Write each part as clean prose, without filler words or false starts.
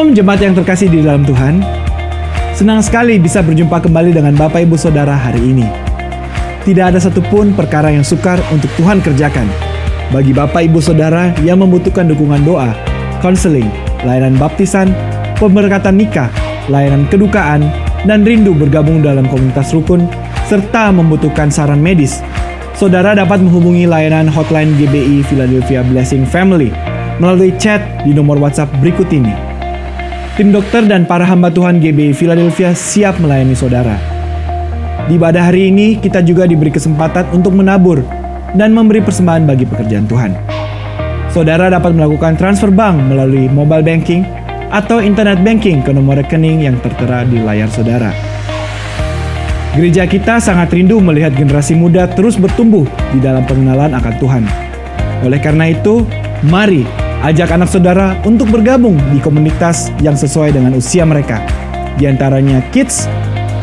Shalom jemaat yang terkasih di dalam Tuhan. Senang sekali bisa berjumpa kembali dengan Bapak Ibu Saudara hari ini. Tidak ada satupun perkara yang sukar untuk Tuhan kerjakan. Bagi Bapak Ibu Saudara yang membutuhkan dukungan doa, konseling, layanan baptisan, pemberkatan nikah, layanan kedukaan, dan rindu bergabung dalam komunitas rukun, serta membutuhkan saran medis, saudara dapat menghubungi layanan hotline GBI Philadelphia Blessing Family melalui chat di nomor WhatsApp berikut ini. Tim dokter dan para hamba Tuhan GBI Philadelphia siap melayani saudara. Di ibadah hari ini, kita juga diberi kesempatan untuk menabur dan memberi persembahan bagi pekerjaan Tuhan. Saudara dapat melakukan transfer bank melalui mobile banking atau internet banking ke nomor rekening yang tertera di layar saudara. Gereja kita sangat rindu melihat generasi muda terus bertumbuh di dalam pengenalan akan Tuhan. Oleh karena itu, mari ajak anak saudara untuk bergabung di komunitas yang sesuai dengan usia mereka, di antaranya kids,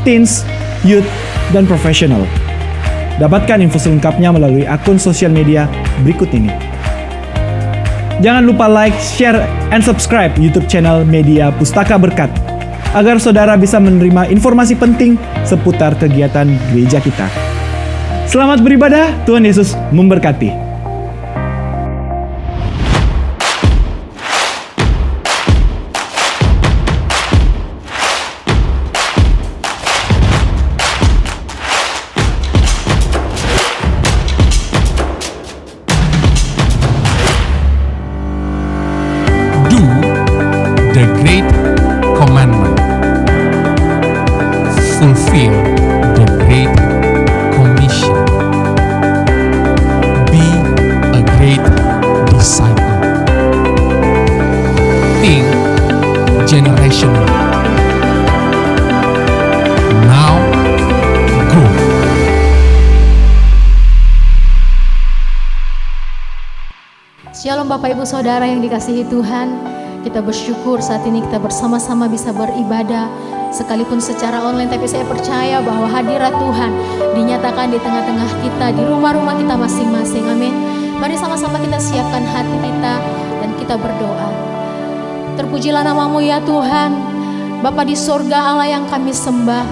teens, youth, dan professional. Dapatkan info selengkapnya melalui akun sosial media berikut ini. Jangan lupa like, share, and subscribe YouTube channel Media Pustaka Berkat, agar saudara bisa menerima informasi penting seputar kegiatan gereja kita. Selamat beribadah, Tuhan Yesus memberkati. The Great Commandment. Fulfill the Great Commission. Be a great disciple. Think generational. Now go. Shalom Bapak Ibu Saudara yang dikasihi Tuhan. Kita bersyukur saat ini kita bersama-sama bisa beribadah sekalipun secara online, tapi saya percaya bahwa hadirat Tuhan dinyatakan di tengah-tengah kita, di rumah-rumah kita masing-masing. Amin. Mari sama-sama kita siapkan hati kita dan kita berdoa. Terpujilah namamu ya Tuhan, Bapa di sorga, Allah yang kami sembah.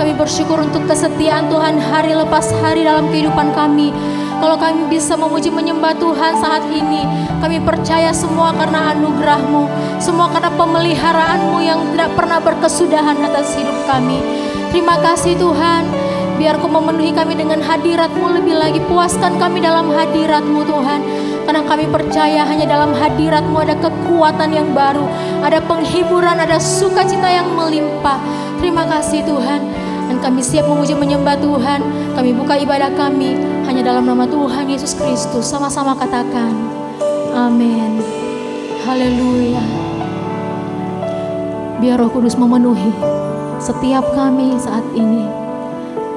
Kami bersyukur untuk kesetiaan Tuhan hari lepas hari dalam kehidupan kami. Kalau kami bisa memuji menyembah Tuhan saat ini, kami percaya semua karena anugerah-Mu, semua karena pemeliharaanmu yang tidak pernah berkesudahan atas hidup kami. Terima kasih Tuhan, biar Kau memenuhi kami dengan hadirat-Mu lebih lagi, puaskan kami dalam hadirat-Mu Tuhan. Karena kami percaya hanya dalam hadirat-Mu ada kekuatan yang baru, ada penghiburan, ada sukacita yang melimpah. Terima kasih Tuhan, dan kami siap memuji menyembah Tuhan. Kami buka ibadah kami hanya dalam nama Tuhan Yesus Kristus. Sama-sama katakan amin. Haleluya. Biar Roh Kudus memenuhi setiap kami saat ini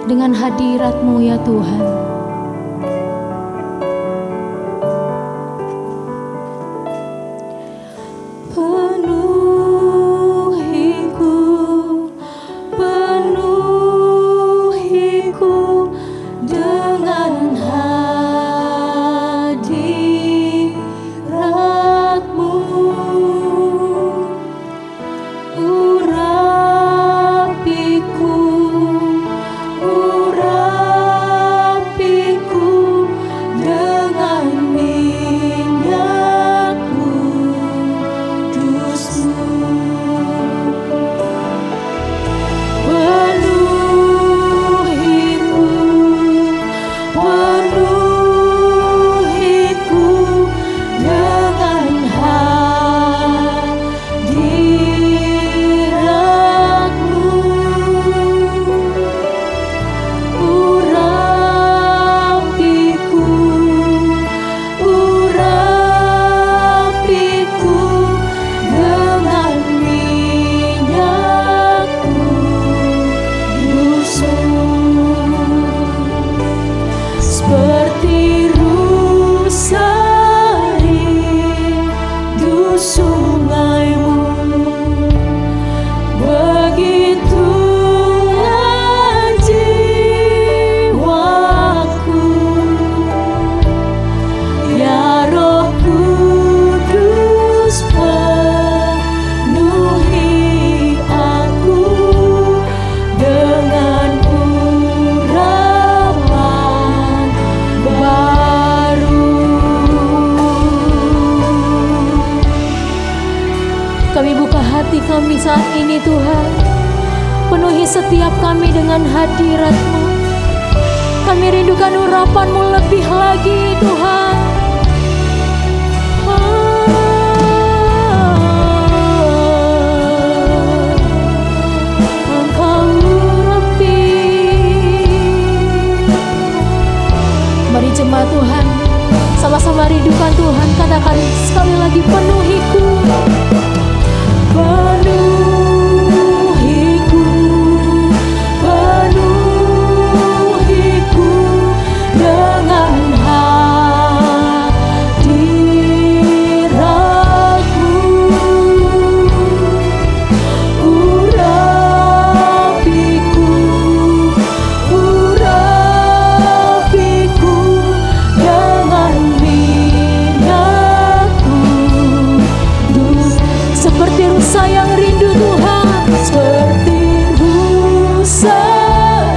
dengan hadirat-Mu ya Tuhan. Urapiku saat ini Tuhan. Penuhi setiap kami dengan hadirat-Mu. Kami rindukan urapan-Mu lebih lagi Tuhan. Engkau urapi. Mari jemaat Tuhan, sama-sama rindukan Tuhan. Katakan sekali lagi, penuhiku. Penuhiku, penuhiku dengan hadirat-Mu. Urapiku, urapiku dengan minyak-Mu. Seperti rusa yang rindu Tuhan, seperti rusa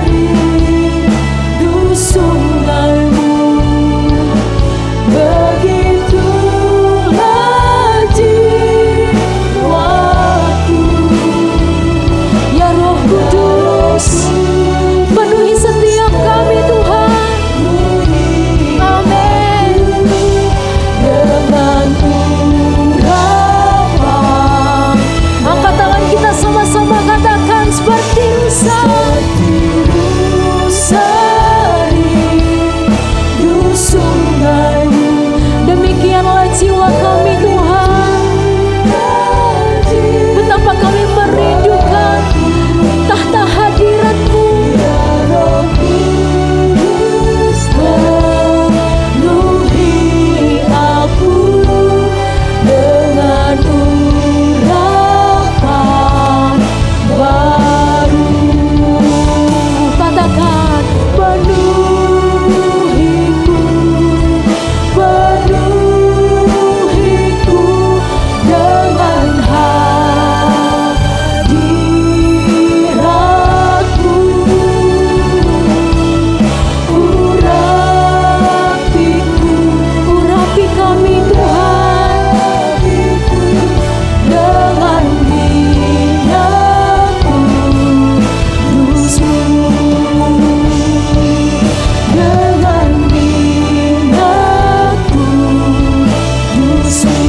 rindu sungai-Mu, begitulah jiwaku. Ya Roh Kudus, penuhi setiap kami Tuhan. Amin. Dengan urapan, angkat tangan kita sama-sama katakan, seperti rusa rindu sungai-Mu. Demikianlah jiwa kami Tuhan. Betapa kami merindukan tahta hadirat-Mu. Penuhi aku dengan urapan baru. Katakan, penuhiku, penuhiku dengan hadirat-Mu. Urapiku, urapi kami Tuhan, dengan minyak kudus-Mu, dengan minyak kudus-Mu,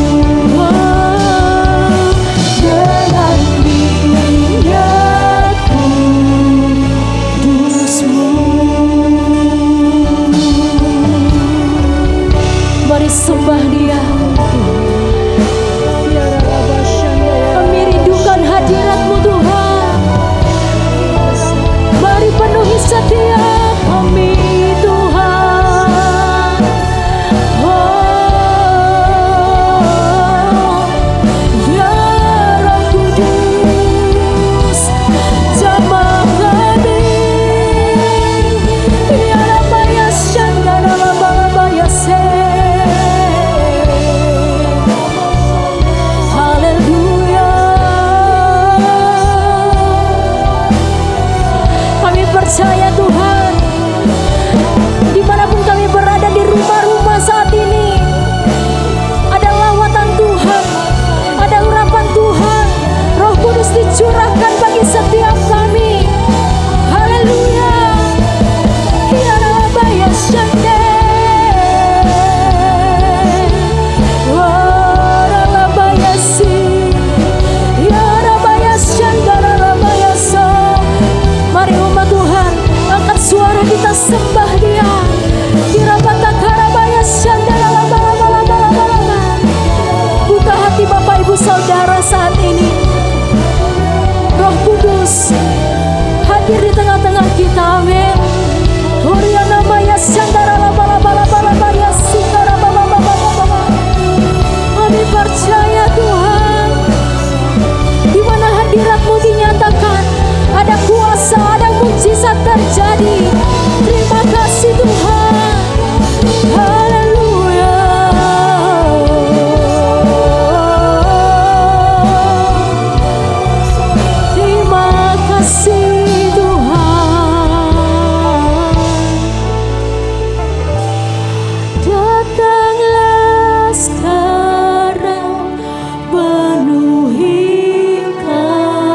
dengan minyak kudus-Mu. Mari sembah Dia. Kami rindukan hadirat-Mu Tuhan. Mari penuhi setiap kami Tuhan. Oh, ya Roh Kudus, jamah kami. Ya Rabaya Shandana Rabaya Se. Haleluya. Kami percaya Tuhan, dimanapun kami berada di rumah-rumah saat ini, ada lawatan Tuhan, ada urapan Tuhan. Roh Kudus dicurahkan bagi setiap kami. Haleluya. Ya Rabaya Shande. Oh, Rabaya Si. Ya Rabaya Shandara Rabaya So. Mari umat Tuhan, angkat suara kita sembah Dia. Kirabatakara Shandara Rabaya. Buka hati Bapak Ibu Saudara saat ini. Roh Kudus hadir di tengah-tengah kita. Amin. Huriana Maya Shandara Rabaya Sundara Baba. Kami percaya Tuhan, di mana hadirat-Mu dinyatakan, ada kuasa, ada mujizat terjadi. Terima kasih Tuhan. Haleluya. Terima kasih Tuhan. Datanglah sekarang, penuhi kami.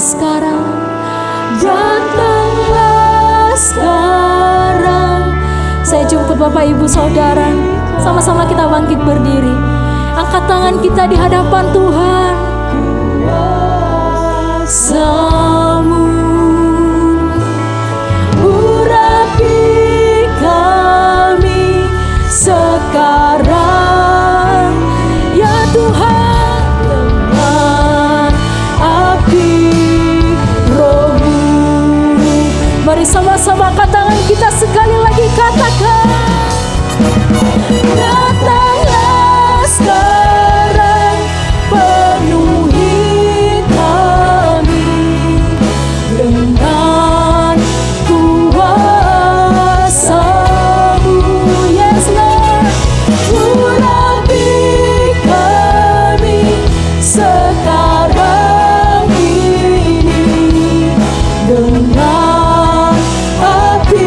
sekarang, datanglah sekarang. Saya jemput Bapak Ibu Saudara, sama-sama kita bangkit berdiri. Angkat tangan kita di hadapan Tuhan. Kuasamu urapi kami sekarang, ya Tuhan, dengan api Roh-Mu. Mari sama-sama angkat tangan kita sekali lagi, katakan, datanglah sekarang, penuhi kami dengan kuasa-Mu. Yes Lord, urapi kami sekarang ini dengan api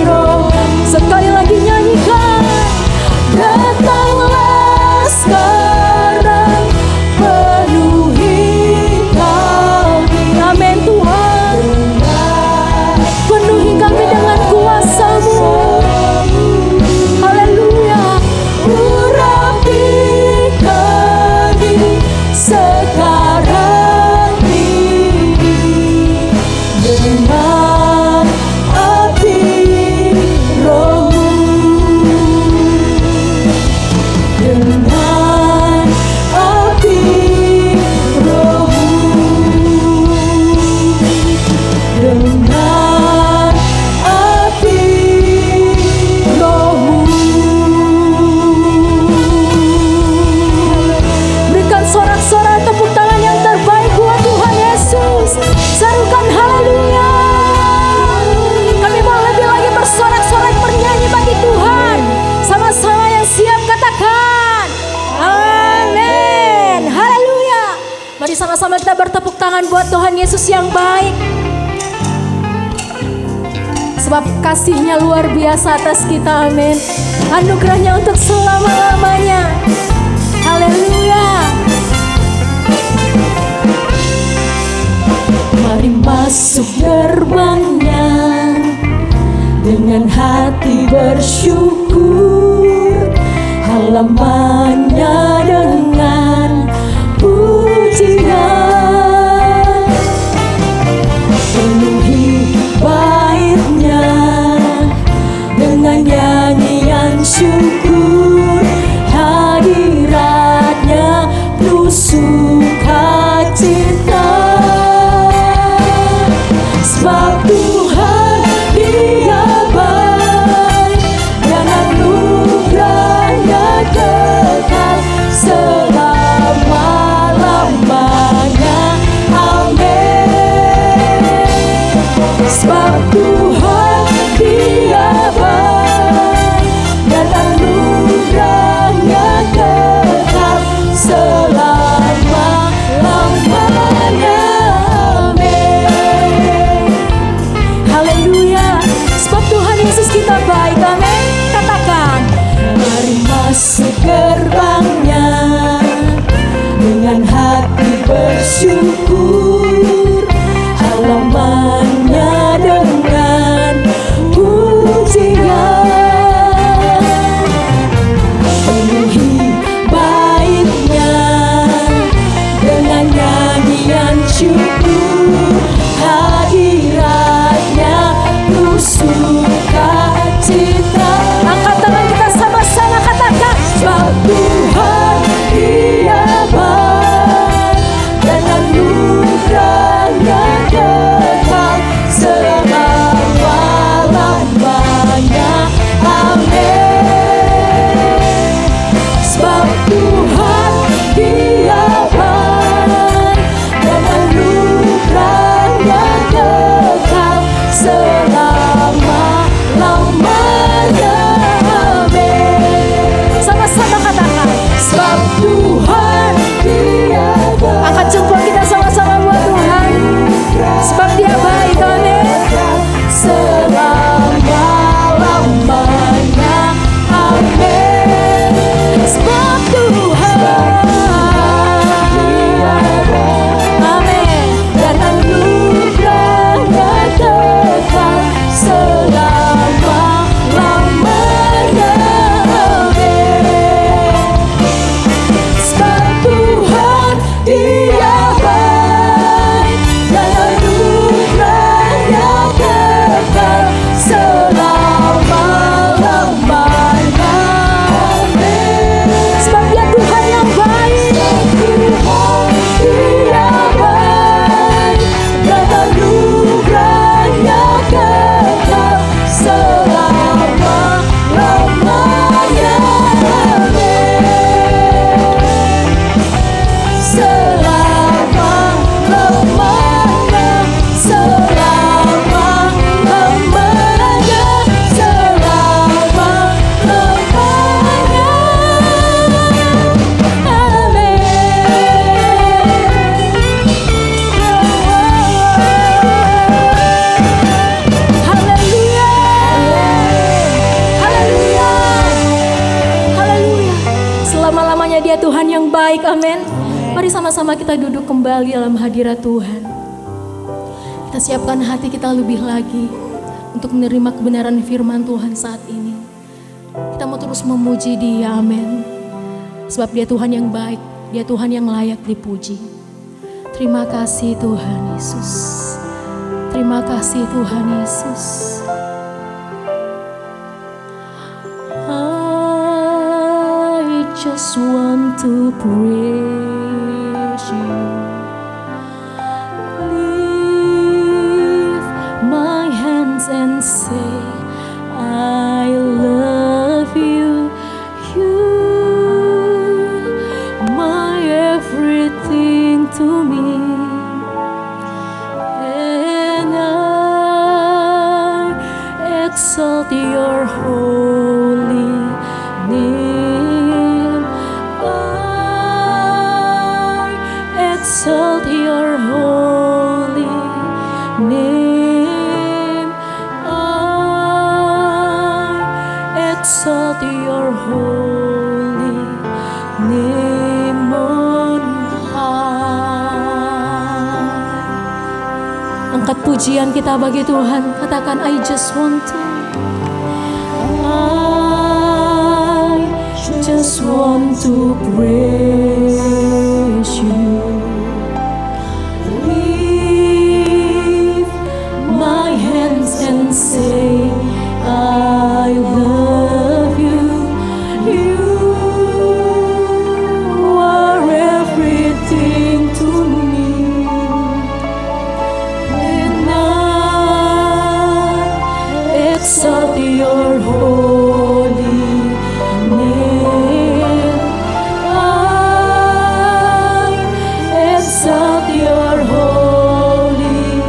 Roh. Sekali lagi nyanyikan, datanglah sekarang, penuhi kami. Amin Tuhan, penuhi kami dengan kuasa-Mu. Haleluya. Urapi kami sekarang ini dengan api Roh-Mu, dengan api Roh-Mu, dengan api Roh-Mu. Berikan sorak-sorai tepuk tangan yang terbaik buat Tuhan Yesus. Serukan haleluya. Kami mau lebih lagi bersorak-sorai bernyanyi bagi Tuhan. Sama-sama yang siap katakan amin. Haleluya. Mari sama-sama kita bertepuk tangan buat Tuhan Yesus yang baik. Sebab kasih-Nya luar biasa atas kita, amin. Anugerahnya untuk selama-lamanya. Haleluya. Mari masuk gerbangnya dengan hati bersyukur, halamannya dengan pujian, penuhi baitnya dengan nyanyian syukur, hadiratnya penuh sukacita. Sebab Tuhan Dia baik dan anugerahnya kekal selama-lamanya. Amin. Sebab Tuhan Dia baik dan anugerahnya kekal selama-lamanya. Amin. Haleluya. Sebab Tuhan Yesus kita baik, amin. Katakan, mari masuk gerbangnya dengan hati bersyukur, halamannya dengan pujian, penuhi baitnya dengan nyanyian syukur, hadiratnya penuh sukacita. Angkat tangan kita sama-sama, katakan, sebab baik, amin. Mari sama-sama kita duduk kembali dalam hadirat Tuhan. Kita siapkan hati kita lebih lagi untuk menerima kebenaran firman Tuhan saat ini. Kita mau terus memuji Dia, amin. Sebab Dia Tuhan yang baik, Dia Tuhan yang layak dipuji. Terima kasih Tuhan Yesus. Terima kasih Tuhan Yesus. I just want to praise you. Lift my hands and say, I love you. You, my everything to me. And I exalt your holy name. I exalt your holy name. I exalt your holy name on high. Angkat pujian kita bagi Tuhan. Katakan, I just want to. I just want to praise you. Lift my hands and say, I love you. You are everything to me. And I exalt your holy name. I exalt your holy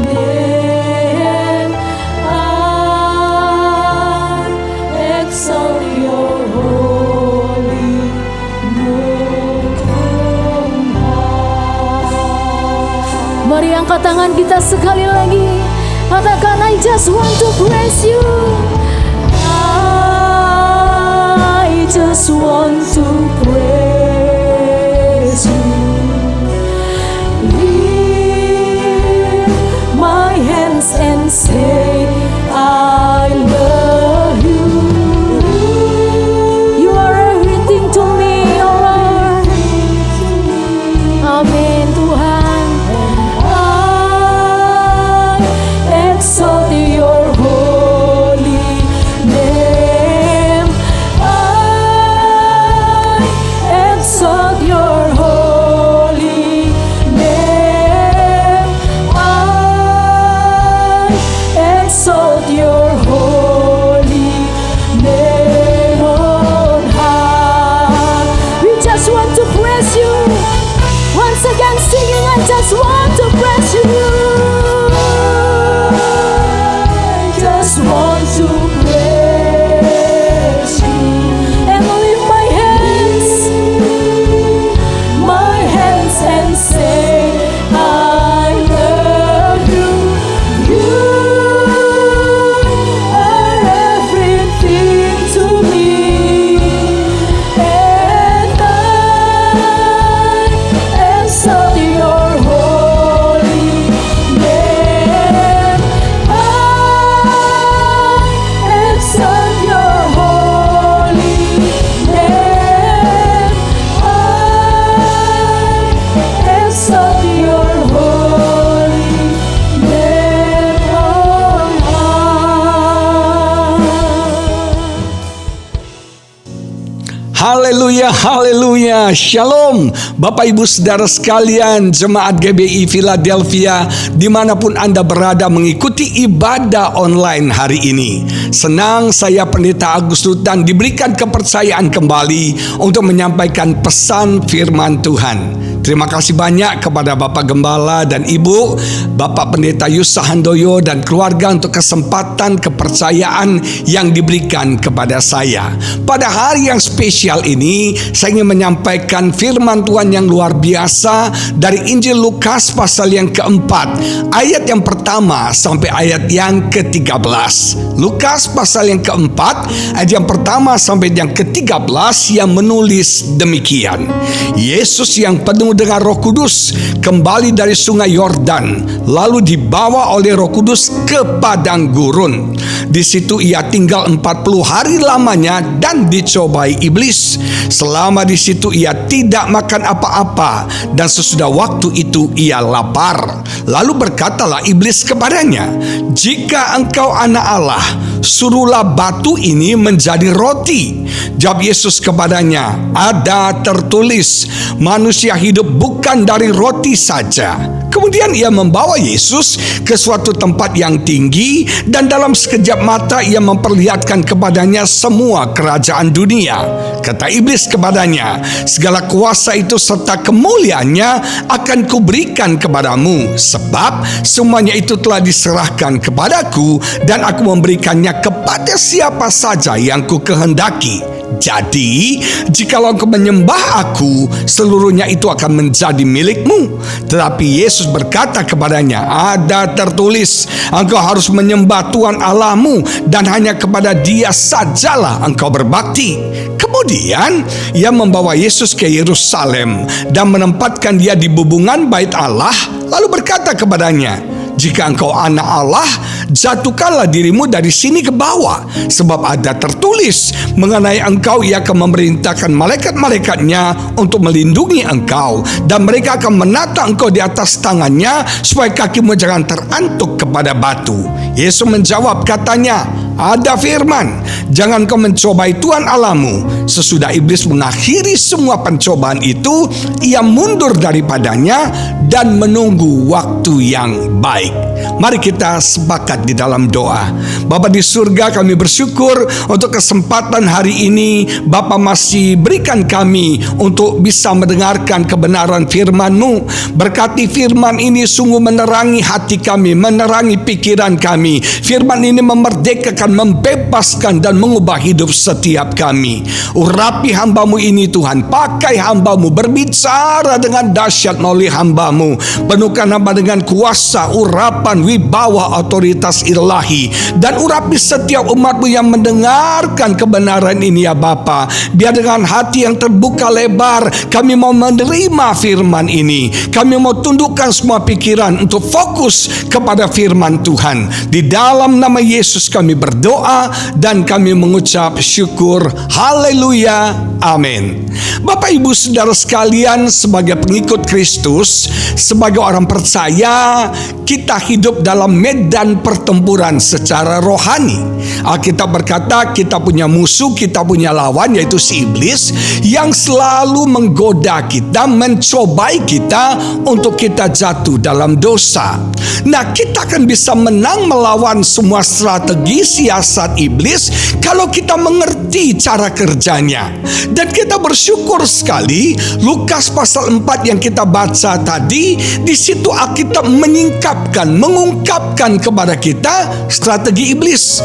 name. I exalt your holy name. Mari angkat tangan kita sekali lagi. Katakan, I just want to praise you. I just want to praise you. Lift my hands and say, I love you. You are everything to me, oh Lord. Amin Tuhan. I exalt your holy name. I exalt your holy name. I exalt your holy name on high. We just want to praise you. Once again singing, I just want to praise you. Just want to praise you and lift my hands and say, I love you. You are everything to me. And I exalt your holy name. I exalt your holy name. I exalt your holy name on high. Haleluya, haleluya, shalom Bapak Ibu Saudara sekalian, Jemaat GBI Philadelphia dimanapun Anda berada mengikuti ibadah online hari ini. Senang saya Pendeta Agus Rutan diberikan kepercayaan kembali untuk menyampaikan pesan firman Tuhan. Terima kasih banyak kepada Bapak Gembala dan Ibu, Bapak Pendeta Yusa Handoyo dan keluarga untuk kesempatan kepercayaan yang diberikan kepada saya. Pada hari yang spesial ini, saya ingin menyampaikan firman Tuhan yang luar biasa dari Injil Lukas pasal yang keempat, ayat yang pertama sampai ayat yang ke-13. Lukas pasal yang keempat, ayat yang pertama sampai yang ke-13 yang menulis demikian. Yesus yang penuh dengan Roh Kudus kembali dari sungai Yordan, lalu dibawa oleh Roh Kudus ke padang gurun. Di situ ia tinggal 40 hari lamanya dan dicobai iblis. Selama di situ ia tidak makan apa-apa, dan sesudah waktu itu ia lapar. Lalu berkatalah iblis kepadanya, "Jika engkau anak Allah, suruhlah batu ini menjadi roti." Jawab Yesus kepadanya, "Ada tertulis, manusia hidup bukan dari roti saja." Kemudian ia membawa Yesus ke suatu tempat yang tinggi, dan dalam sekejap mata ia memperlihatkan kepadanya semua kerajaan dunia. Kata iblis kepadanya, "Segala kuasa itu serta kemuliaannya akan kuberikan kepadamu, sebab semuanya itu telah diserahkan kepadaku, dan aku memberikannya kepada siapa saja yang ku kehendaki. Jadi, jikalau engkau menyembah aku, seluruhnya itu akan menjadi milikmu." Tetapi Yesus berkata kepadanya, "Ada tertulis, engkau harus menyembah Tuhan Allahmu, dan hanya kepada Dia sajalah engkau berbakti." Kemudian ia membawa Yesus ke Yerusalem dan menempatkan dia di bubungan bait Allah, lalu berkata kepadanya, "Jika engkau anak Allah, jatuhkanlah dirimu dari sini ke bawah, sebab ada tertulis, mengenai engkau ia akan memerintahkan malaikat-malaikatnya untuk melindungi engkau, dan mereka akan menata engkau di atas tangannya, supaya kakimu jangan terantuk kepada batu." Yesus menjawab katanya, "Ada firman, jangan kau mencobai Tuhan Allahmu." Sesudah iblis mengakhiri semua pencobaan itu, ia mundur daripadanya dan menunggu waktu yang baik. Mari kita sepakat di dalam doa. Bapa di surga, kami bersyukur untuk kesempatan hari ini. Bapa masih berikan kami untuk bisa mendengarkan kebenaran firman-Mu. Berkati firman ini sungguh menerangi hati kami, menerangi pikiran kami. Firman ini memerdekakan, membebaskan, dan mengubah hidup setiap kami. Urapi hamba-Mu ini Tuhan, pakai hamba-Mu, berbicara dengan dahsyat melalui hamba-Mu. Penuhkan hamba dengan kuasa, urapan, wibawa, otoritas ilahi, dan urapi setiap umat-Mu yang mendengarkan kebenaran ini ya Bapa. Biar dengan hati yang terbuka lebar, kami mau menerima firman ini. Kami mau tundukkan semua pikiran untuk fokus kepada firman Tuhan. Di dalam nama Yesus kami berdoa dan kami mengucap syukur. Haleluya, amin. Bapak Ibu Saudara sekalian, sebagai pengikut Kristus, sebagai orang percaya, kita hidup dalam medan pertempuran secara rohani. Alkitab berkata kita punya musuh, kita punya lawan, yaitu si iblis, yang selalu menggoda kita, mencobai kita untuk kita jatuh dalam dosa. Nah, kita akan bisa menang melawan semua strategi siasat iblis kalau kita mengerti cara kerjanya. Dan kita bersyukur sekali, Lukas pasal 4 yang kita baca tadi, di situ Alkitab mengungkapkan kepada kita strategi iblis,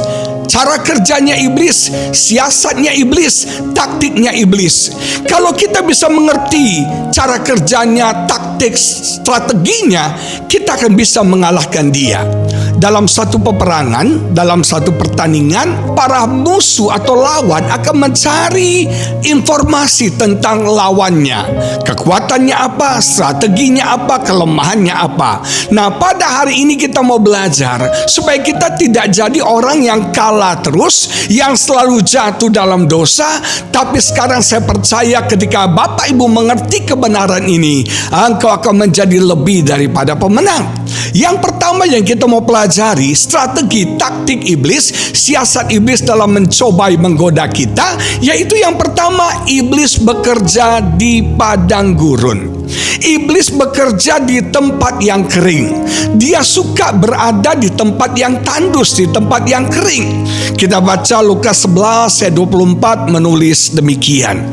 cara kerjanya iblis, siasatnya iblis, taktiknya iblis. Kalau kita bisa mengerti cara kerjanya, taktik, strateginya, kita akan bisa mengalahkan dia. Dalam satu peperangan, dalam satu pertandingan, para musuh atau lawan akan mencari informasi tentang lawannya. Kekuatannya apa, strateginya apa, kelemahannya apa. Nah, pada hari ini kita mau belajar supaya kita tidak jadi orang yang kalah terus, yang selalu jatuh dalam dosa. Tapi sekarang saya percaya ketika Bapak Ibu mengerti kebenaran ini, engkau akan menjadi lebih daripada pemenang. Yang pertama yang kita mau pelajari, strategi taktik iblis, siasat iblis dalam mencobai menggoda kita, yaitu yang pertama, iblis bekerja di padang gurun. Iblis bekerja di tempat yang kering. Dia suka berada di tempat yang tandus, di tempat yang kering. Kita baca Lukas 11 ayat 24 menulis demikian.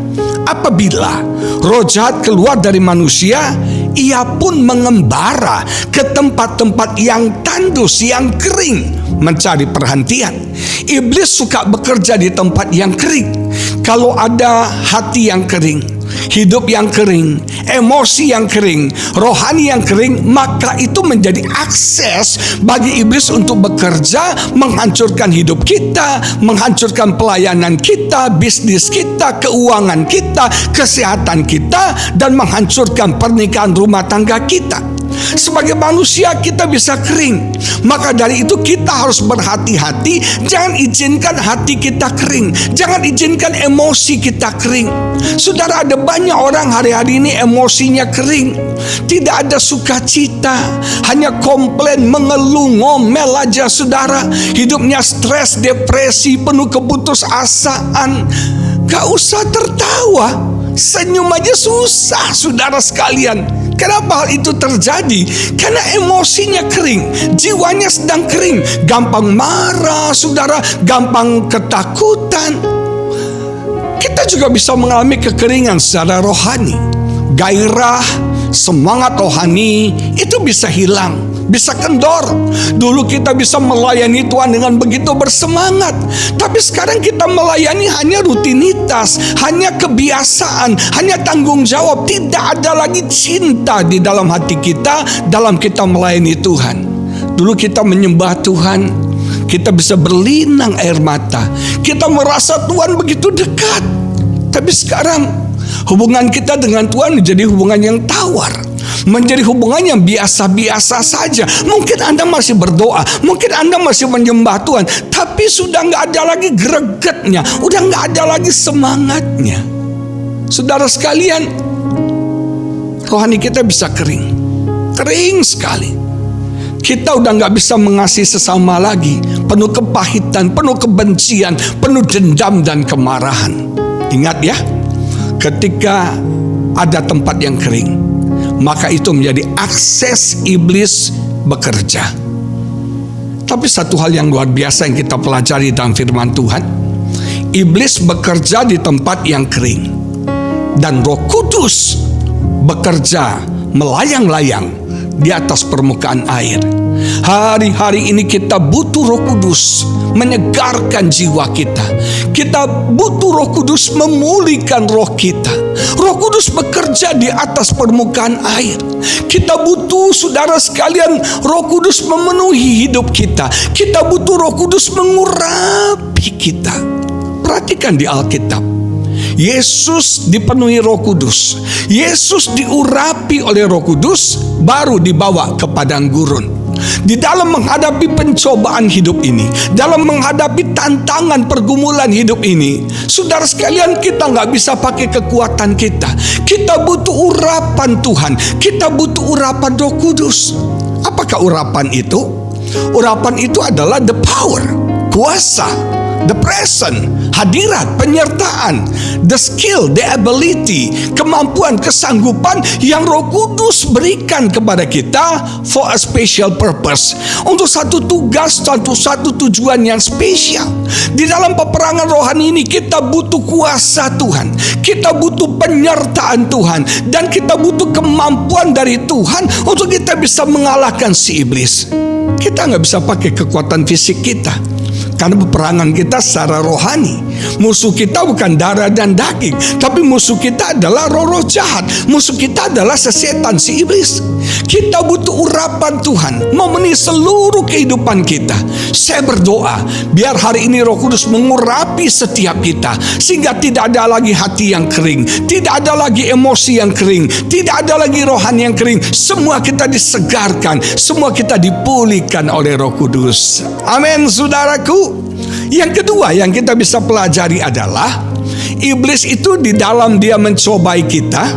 Apabila roh jahat keluar dari manusia, ia pun mengembara ke tempat-tempat yang tandus, yang kering, mencari perhentian. Iblis suka bekerja di tempat yang kering. Kalau ada hati yang kering, hidup yang kering, emosi yang kering, rohani yang kering, maka itu menjadi akses bagi iblis untuk bekerja, menghancurkan hidup kita, menghancurkan pelayanan kita, bisnis kita, keuangan kita, kesehatan kita, dan menghancurkan pernikahan rumah tangga kita. Sebagai manusia kita bisa kering. Maka dari itu kita harus berhati-hati. Jangan izinkan hati kita kering. Jangan izinkan emosi kita kering. Saudara, ada banyak orang hari-hari ini emosinya kering. Tidak ada sukacita, hanya komplain, mengeluh, ngomel aja saudara. Hidupnya stres, depresi, penuh keputusasaan. Gak usah tertawa, senyum aja susah saudara sekalian. Kenapa hal itu terjadi? Karena emosinya kering, jiwanya sedang kering, gampang marah, saudara, gampang ketakutan. Kita juga bisa mengalami kekeringan secara rohani. Gairah, semangat rohani itu bisa hilang, bisa kendor. Dulu kita bisa melayani Tuhan dengan begitu bersemangat, tapi sekarang kita melayani hanya rutinitas, hanya kebiasaan, hanya tanggung jawab. Tidak ada lagi cinta di dalam hati kita dalam kita melayani Tuhan. Dulu kita menyembah Tuhan, kita bisa berlinang air mata, kita merasa Tuhan begitu dekat. Tapi sekarang hubungan kita dengan Tuhan menjadi hubungan yang tawar, menjadi hubungan yang biasa-biasa saja. Mungkin Anda masih berdoa, mungkin Anda masih menyembah Tuhan, tapi sudah nggak ada lagi gregetnya, udah nggak ada lagi semangatnya. Saudara sekalian, rohani kita bisa kering, kering sekali. Kita udah nggak bisa mengasihi sesama lagi, penuh kepahitan, penuh kebencian, penuh dendam dan kemarahan. Ingat ya, ketika ada tempat yang kering, maka itu menjadi akses iblis bekerja. Tapi satu hal yang luar biasa yang kita pelajari dalam firman Tuhan, iblis bekerja di tempat yang kering, dan Roh Kudus bekerja melayang-layang di atas permukaan air. Hari-hari ini kita butuh Roh Kudus menyegarkan jiwa kita. Kita butuh Roh Kudus memulihkan roh kita. Roh Kudus bekerja di atas permukaan air. Kita butuh, saudara sekalian, Roh Kudus memenuhi hidup kita. Kita butuh Roh Kudus mengurapi kita. Perhatikan di Alkitab, Yesus dipenuhi Roh Kudus. Yesus diurapi oleh Roh Kudus, baru dibawa ke padang gurun. Di dalam menghadapi pencobaan hidup ini, dalam menghadapi tantangan pergumulan hidup ini, saudara sekalian, kita nggak bisa pakai kekuatan kita. Kita butuh urapan Tuhan. Kita butuh urapan Roh Kudus. Apakah urapan itu? Urapan itu adalah the power, kuasa, the presence, hadirat, penyertaan, the skill, the ability, kemampuan, kesanggupan yang Roh Kudus berikan kepada kita for a special purpose, untuk satu tugas, satu tujuan yang spesial. Di dalam peperangan rohani ini kita butuh kuasa Tuhan, kita butuh penyertaan Tuhan, dan kita butuh kemampuan dari Tuhan untuk kita bisa mengalahkan si iblis. Kita nggak bisa pakai kekuatan fisik kita, karena peperangan kita secara rohani. Musuh kita bukan darah dan daging, tapi musuh kita adalah roh-roh jahat. Musuh kita adalah sesetan, si iblis. Kita butuh urapan Tuhan memenuhi seluruh kehidupan kita. Saya berdoa biar hari ini Roh Kudus mengurapi setiap kita, sehingga tidak ada lagi hati yang kering, tidak ada lagi emosi yang kering, tidak ada lagi rohani yang kering. Semua kita disegarkan, semua kita dipulihkan oleh Roh Kudus. Amin, saudaraku. Yang kedua yang kita bisa pelajari adalah iblis itu di dalam dia mencobai kita,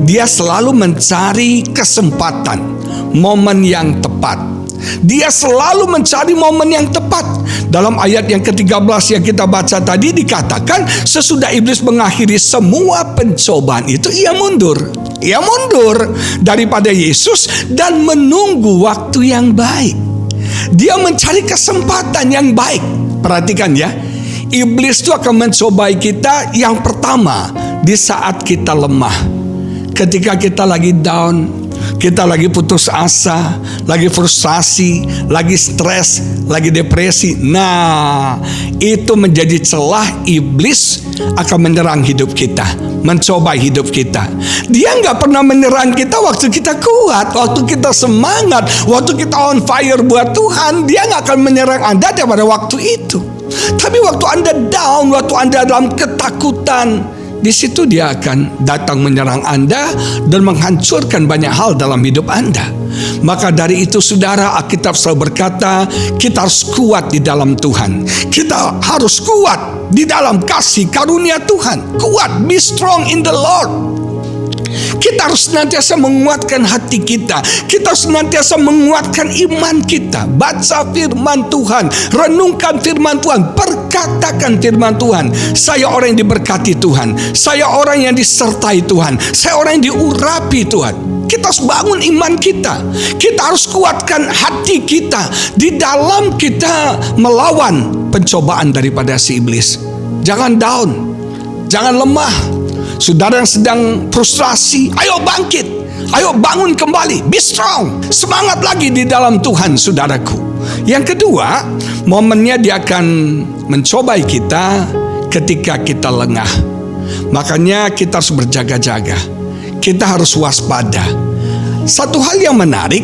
dia selalu mencari kesempatan, momen yang tepat. Dia selalu mencari momen yang tepat. Dalam ayat yang ke-13 yang kita baca tadi dikatakan, sesudah iblis mengakhiri semua pencobaan itu, ia mundur. Ia mundur daripada Yesus dan menunggu waktu yang baik. Dia mencari kesempatan yang baik. Perhatikan ya, iblis itu akan mencobai kita. Yang pertama, di saat kita lemah, ketika kita lagi down, kita lagi putus asa, lagi frustasi, lagi stres, lagi depresi. Nah, itu menjadi celah iblis akan menyerang hidup kita, mencoba hidup kita. Dia nggak pernah menyerang kita waktu kita kuat, waktu kita semangat, waktu kita on fire buat Tuhan. Dia nggak akan menyerang Anda pada waktu itu. Tapi waktu Anda down, waktu Anda dalam ketakutan, di situ dia akan datang menyerang Anda dan menghancurkan banyak hal dalam hidup Anda. Maka dari itu saudara, Alkitab selalu berkata, kita harus kuat di dalam Tuhan. Kita harus kuat di dalam kasih karunia Tuhan. Kuat, be strong in the Lord. Kita harus senantiasa menguatkan hati kita. Kita harus senantiasa menguatkan iman kita. Baca firman Tuhan, renungkan firman Tuhan, perkatakan firman Tuhan. Saya orang yang diberkati Tuhan, saya orang yang disertai Tuhan, saya orang yang diurapi Tuhan. Kita harus bangun iman kita. Kita harus kuatkan hati kita di dalam kita melawan pencobaan daripada si iblis. Jangan down, jangan lemah. Saudara yang sedang frustrasi, ayo bangkit, ayo bangun kembali, be strong, semangat lagi di dalam Tuhan, saudaraku. Yang kedua, momennya dia akan mencobai kita ketika kita lengah. Makanya kita harus berjaga-jaga, kita harus waspada. Satu hal yang menarik,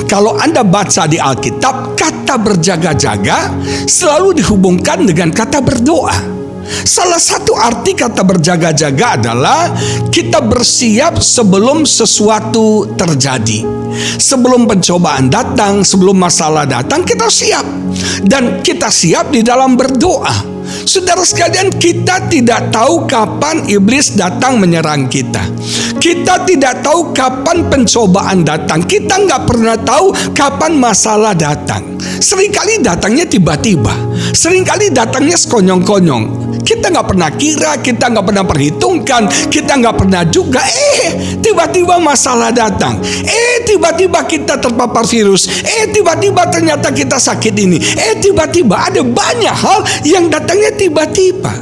kalau Anda baca di Alkitab, kata berjaga-jaga selalu dihubungkan dengan kata berdoa. Salah satu arti kata berjaga-jaga adalah kita bersiap sebelum sesuatu terjadi. Sebelum pencobaan datang, sebelum masalah datang, kita siap. Dan kita siap di dalam berdoa. Saudara sekalian, kita tidak tahu kapan iblis datang menyerang kita. Kita tidak tahu kapan pencobaan datang. Kita nggak pernah tahu kapan masalah datang. Seringkali datangnya tiba-tiba. Seringkali datangnya sekonyong-konyong. Kita nggak pernah kira, kita nggak pernah perhitungkan, kita nggak pernah juga. Tiba-tiba masalah datang. Tiba-tiba kita terpapar virus. Tiba-tiba ternyata kita sakit ini. Tiba-tiba ada banyak hal yang datangnya tiba-tiba.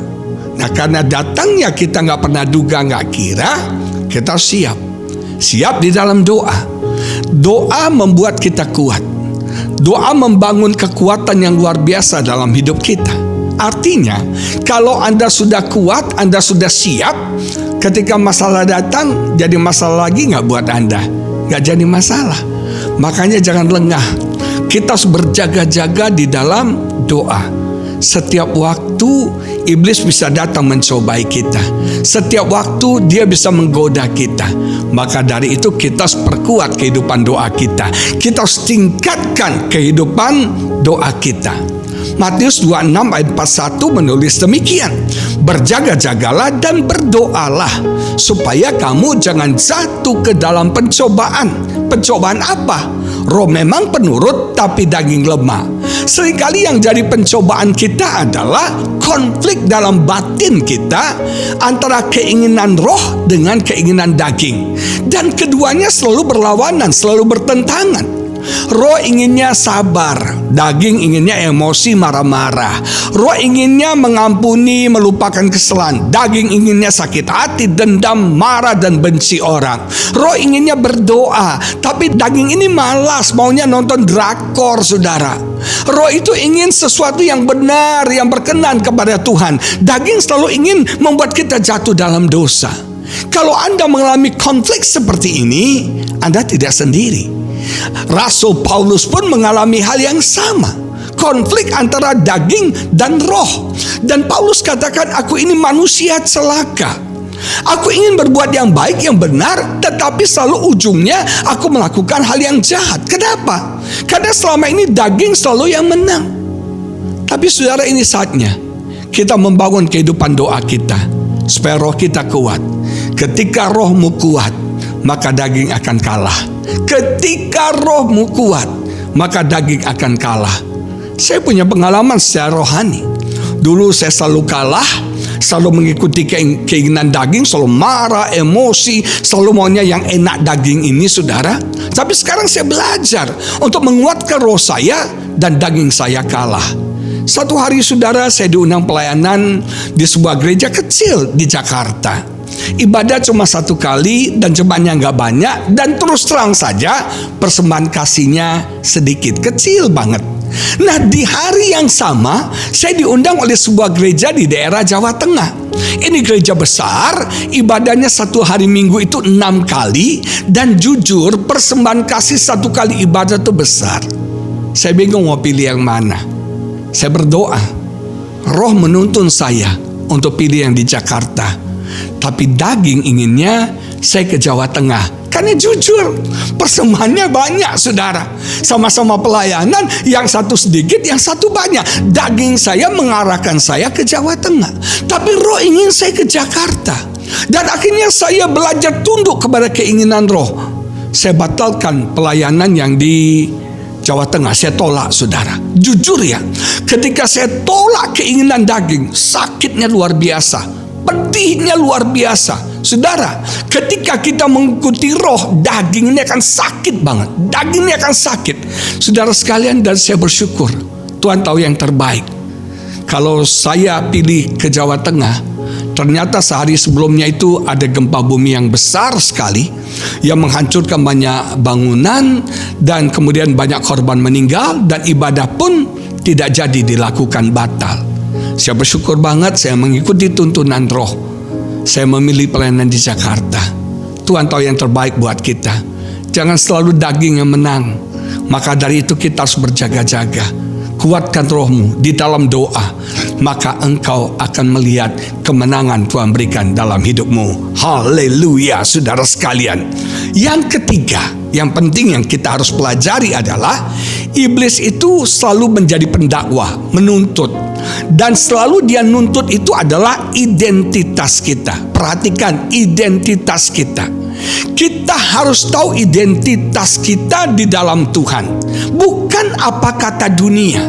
Nah, karena datangnya kita nggak pernah duga, nggak kira, kita harus siap. Siap di dalam doa. Doa membuat kita kuat. Doa membangun kekuatan yang luar biasa dalam hidup kita. Artinya, kalau Anda sudah kuat, Anda sudah siap, ketika masalah datang, jadi masalah lagi nggak buat Anda? Nggak jadi masalah. Makanya jangan lengah. Kita harus berjaga-jaga di dalam doa. Setiap waktu iblis bisa datang mencobai kita. Setiap waktu dia bisa menggoda kita. Maka dari itu kita harus perkuat kehidupan doa kita. Kita harus tingkatkan kehidupan doa kita. Matius 26 ayat 41 menulis demikian, berjaga-jagalah dan berdoalah supaya kamu jangan jatuh ke dalam pencobaan. Pencobaan apa? Roh memang penurut tapi daging lemah. Seringkali yang jadi pencobaan kita adalah konflik dalam batin kita antara keinginan roh dengan keinginan daging. Dan keduanya selalu berlawanan, selalu bertentangan. Roh inginnya sabar, daging inginnya emosi, marah-marah. Roh inginnya mengampuni, melupakan kesalahan. Daging inginnya sakit hati, dendam, marah, dan benci orang. Roh inginnya berdoa, tapi daging ini malas, maunya nonton drakor, saudara. Roh itu ingin sesuatu yang benar, yang berkenan kepada Tuhan. Daging selalu ingin membuat kita jatuh dalam dosa. Kalau Anda mengalami konflik seperti ini, Anda tidak sendiri. Rasul Paulus pun mengalami hal yang sama, konflik antara daging dan roh. Dan Paulus katakan, aku ini manusia celaka. Aku ingin berbuat yang baik, yang benar, tetapi selalu ujungnya aku melakukan hal yang jahat. Kenapa? Karena selama ini daging selalu yang menang. Tapi saudara, ini saatnya kita membangun kehidupan doa kita supaya roh kita kuat. Ketika rohmu kuat, maka daging akan kalah. Ketika rohmu kuat, maka daging akan kalah. Saya punya pengalaman secara rohani. Dulu saya selalu kalah, selalu mengikuti keinginan daging, selalu marah, emosi, selalu maunya yang enak daging ini, saudara. Tapi sekarang saya belajar untuk menguatkan roh saya dan daging saya kalah. Satu hari, saudara, saya diundang pelayanan di sebuah gereja kecil di Jakarta. Ibadah cuma 1 kali dan jemaatnya nggak banyak, dan terus terang saja persembahan kasihnya sedikit, kecil banget. Nah, di hari yang sama saya diundang oleh sebuah gereja di daerah Jawa Tengah. Ini gereja besar, ibadahnya 1 hari Minggu itu 6 kali, dan jujur persembahan kasih 1 kali ibadah itu besar. Saya bingung mau pilih yang mana. Saya berdoa, Roh menuntun saya untuk pilih yang di Jakarta, tapi daging inginnya saya ke Jawa Tengah. Karena jujur, persembahannya banyak, saudara. Sama-sama pelayanan, yang satu sedikit, yang satu banyak. Daging saya mengarahkan saya ke Jawa Tengah, tapi Roh ingin saya ke Jakarta. Dan akhirnya saya belajar tunduk kepada keinginan Roh. Saya batalkan pelayanan yang di Jawa Tengah, saya tolak, saudara. Jujur ya, ketika saya tolak keinginan daging, sakitnya luar biasa, pedihnya luar biasa. Saudara, ketika kita mengikuti Roh, daging ini akan sakit banget. Daging ini akan sakit. Saudara sekalian, dan saya bersyukur Tuhan tahu yang terbaik. Kalau saya pilih ke Jawa Tengah, ternyata sehari sebelumnya itu ada gempa bumi yang besar sekali yang menghancurkan banyak bangunan, dan kemudian banyak korban meninggal, dan ibadah pun tidak jadi dilakukan, batal. Saya bersyukur banget saya mengikuti tuntunan Roh. Saya memilih pelayanan di Jakarta. Tuhan tahu yang terbaik buat kita. Jangan selalu daging yang menang. Maka dari itu kita harus berjaga-jaga. Kuatkan rohmu di dalam doa, maka engkau akan melihat kemenangan Tuhan berikan dalam hidupmu. Haleluya, saudara sekalian. Yang ketiga, yang penting yang kita harus pelajari adalah iblis itu selalu menjadi pendakwah, menuntut. Dan selalu dia nuntut itu adalah identitas kita. Perhatikan identitas kita. Kita harus tahu identitas kita di dalam Tuhan. Bukan apa kata dunia,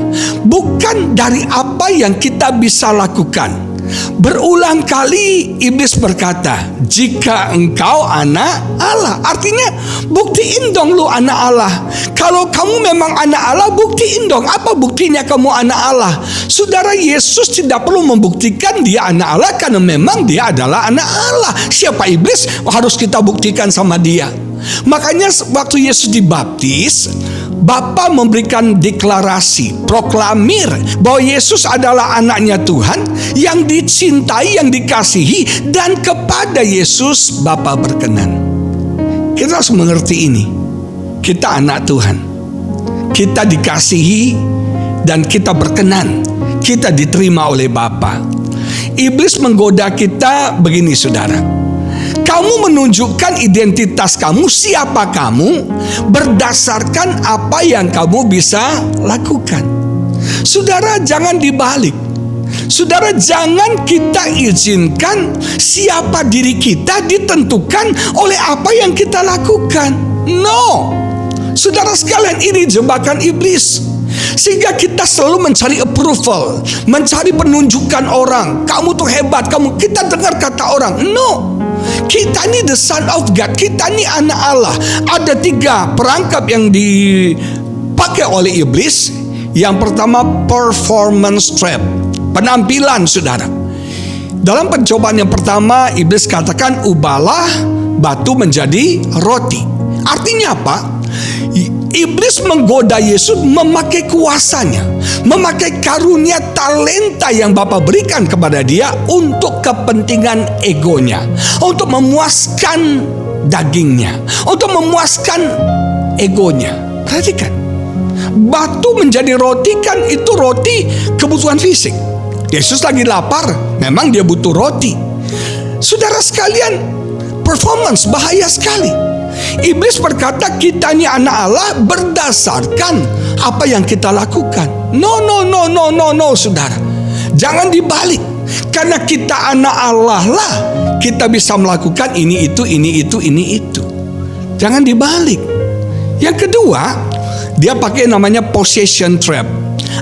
bukan dari apa yang kita bisa lakukan. Berulang kali iblis berkata, jika engkau anak Allah. Artinya buktiin dong lu anak Allah. Kalau kamu memang anak Allah, buktiin dong. Apa buktinya kamu anak Allah? Saudara, Yesus tidak perlu membuktikan dia anak Allah, karena memang dia adalah anak Allah. Siapa iblis harus kita buktikan sama dia. Makanya waktu Yesus dibaptis, Bapa memberikan deklarasi, proklamir bahwa Yesus adalah anaknya Tuhan yang dicintai, yang dikasihi, dan kepada Yesus Bapa berkenan. Kita harus mengerti ini. Kita anak Tuhan, kita dikasihi, dan kita berkenan. Kita diterima oleh Bapa. Iblis menggoda kita begini, saudara. Kamu menunjukkan identitas kamu, siapa kamu, berdasarkan apa yang kamu bisa lakukan. Saudara, jangan dibalik. Saudara, jangan kita izinkan siapa diri kita ditentukan oleh apa yang kita lakukan. No. Saudara sekalian, ini jebakan iblis. Sehingga kita selalu mencari approval, mencari penunjukan orang. Kamu tuh hebat, kita dengar kata orang. No. Kita ini the son of God, kita ini anak Allah. Ada 3 perangkap yang dipakai oleh iblis. Yang pertama, performance trap, penampilan, saudara. Dalam pencobaan yang pertama, iblis katakan, ubahlah batu menjadi roti. Artinya apa? Iblis menggoda Yesus memakai kuasanya, memakai karunia talenta yang Bapa berikan kepada dia untuk kepentingan egonya, untuk memuaskan dagingnya, untuk memuaskan egonya. Perhatikan, batu menjadi roti, kan itu roti kebutuhan fisik. Yesus lagi lapar, memang dia butuh roti. Saudara sekalian, performance bahaya sekali. Iblis berkata kita ini anak Allah berdasarkan apa yang kita lakukan. No, saudara. Jangan dibalik. Karena kita anak Allah lah, kita bisa melakukan ini itu. Jangan dibalik. Yang kedua, dia pakai namanya possession trap.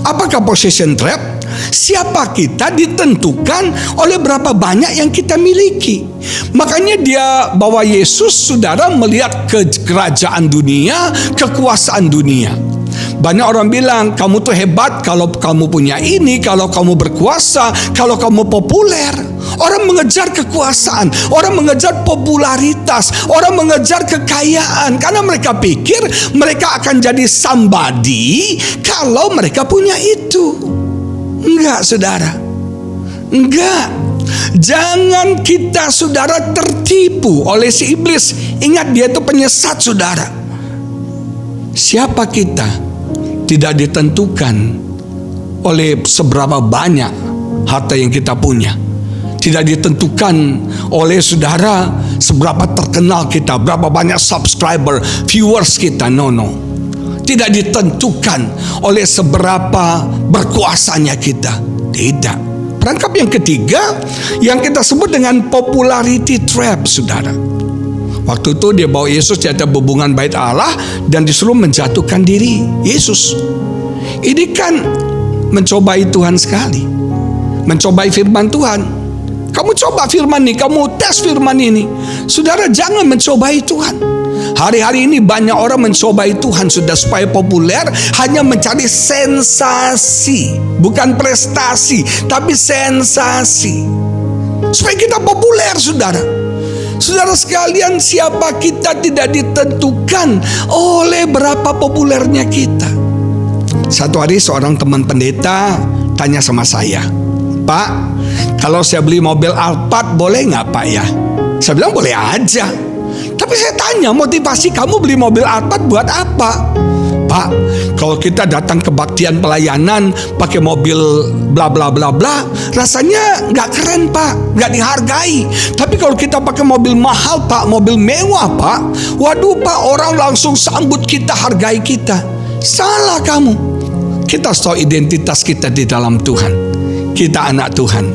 Apakah possession trap? Siapa kita ditentukan oleh berapa banyak yang kita miliki. Makanya dia bawa Yesus, saudara, melihat ke kerajaan dunia, kekuasaan dunia. Banyak orang bilang kamu tuh hebat kalau kamu punya ini, kalau kamu berkuasa, kalau kamu populer. Orang mengejar kekuasaan, orang mengejar popularitas, orang mengejar kekayaan karena mereka pikir mereka akan jadi somebody kalau mereka punya itu. Enggak, saudara. Enggak. Jangan kita, saudara, tertipu oleh si iblis. Ingat, dia itu penyesat, saudara. Siapa kita tidak ditentukan oleh seberapa banyak harta yang kita punya. Tidak ditentukan oleh, saudara, seberapa terkenal kita, berapa banyak subscriber, viewers kita. No. Tidak ditentukan oleh seberapa berkuasanya kita. Tidak. Perangkap yang ketiga yang kita sebut dengan popularity trap, saudara. Waktu itu dia bawa Yesus di atas bebungan bait Allah dan disuruh menjatuhkan diri Yesus. Ini kan mencobai Tuhan sekali. Mencobai firman Tuhan. Kamu coba firman ini, kamu tes firman ini. Saudara, jangan mencobai Tuhan. Hari-hari ini banyak orang mencobai Tuhan sudah supaya populer, hanya mencari sensasi, bukan prestasi, tapi sensasi. Supaya kita populer, saudara. Saudara sekalian, siapa kita tidak ditentukan oleh berapa populernya kita. Satu hari seorang teman pendeta tanya sama saya, "Pak, kalau saya beli mobil Alphard boleh nggak, Pak ya?" Saya bilang boleh aja. Tapi saya tanya, motivasi kamu beli mobil Alphard buat apa? "Pak, kalau kita datang kebaktian pelayanan pakai mobil bla bla bla bla, rasanya nggak keren, Pak, nggak dihargai. Tapi kalau kita pakai mobil mahal, Pak, mobil mewah, Pak, waduh, Pak, orang langsung sambut kita, hargai kita." Salah kamu. Kita tahu identitas kita di dalam Tuhan. Kita anak Tuhan.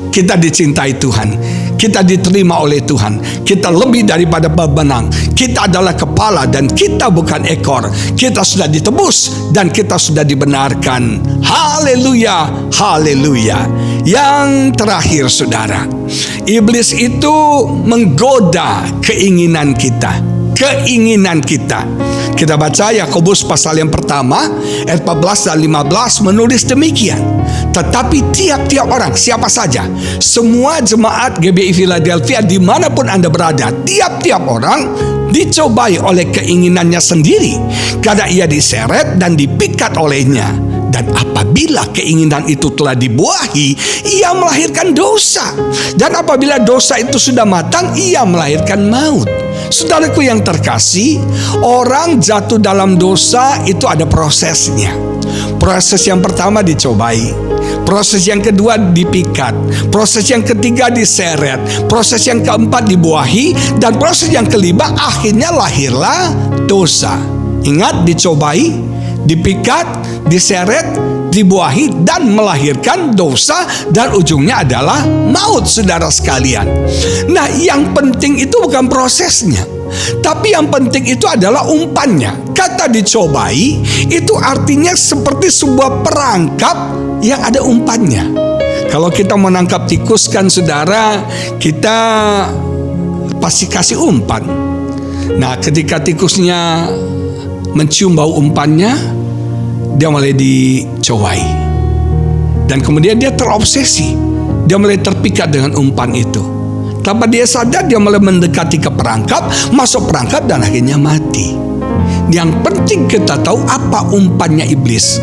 Kita dicintai Tuhan. Kita diterima oleh Tuhan. Kita lebih daripada pemenang. Kita adalah kepala dan kita bukan ekor. Kita sudah ditebus dan kita sudah dibenarkan. Haleluya, haleluya. Yang terakhir, saudara, iblis itu menggoda keinginan kita. Keinginan kita. Kita baca Yakobus pasal yang pertama ayat 14 dan 15 menulis demikian. Tetapi tiap-tiap orang, siapa saja, semua jemaat GBI Philadelphia dimanapun Anda berada, tiap-tiap orang dicobai oleh keinginannya sendiri, karena ia diseret dan dipikat olehnya. Dan apabila keinginan itu telah dibuahi, ia melahirkan dosa. Dan apabila dosa itu sudah matang, ia melahirkan maut. Saudaraku yang terkasih, orang jatuh dalam dosa itu ada prosesnya. Proses yang pertama dicobai, proses yang kedua dipikat, proses yang ketiga diseret, proses yang keempat dibuahi, dan proses yang kelima akhirnya lahirlah dosa. Ingat, dicobai, dipikat, diseret, dibuahi, dan melahirkan dosa, dan ujungnya adalah maut, saudara sekalian. Nah, yang penting itu bukan prosesnya, tapi yang penting itu adalah umpannya. Kata dicobai itu artinya seperti sebuah perangkap yang ada umpannya. Kalau kita menangkap tikus kan, saudara, kita pasti kasih umpan. Nah, ketika tikusnya mencium bau umpannya, dia mulai dicobai. Dan kemudian dia terobsesi. Dia mulai terpikat dengan umpan itu. Tanpa dia sadar, dia mulai mendekati ke perangkap, masuk perangkap, dan akhirnya mati. Yang penting kita tahu apa umpannya iblis.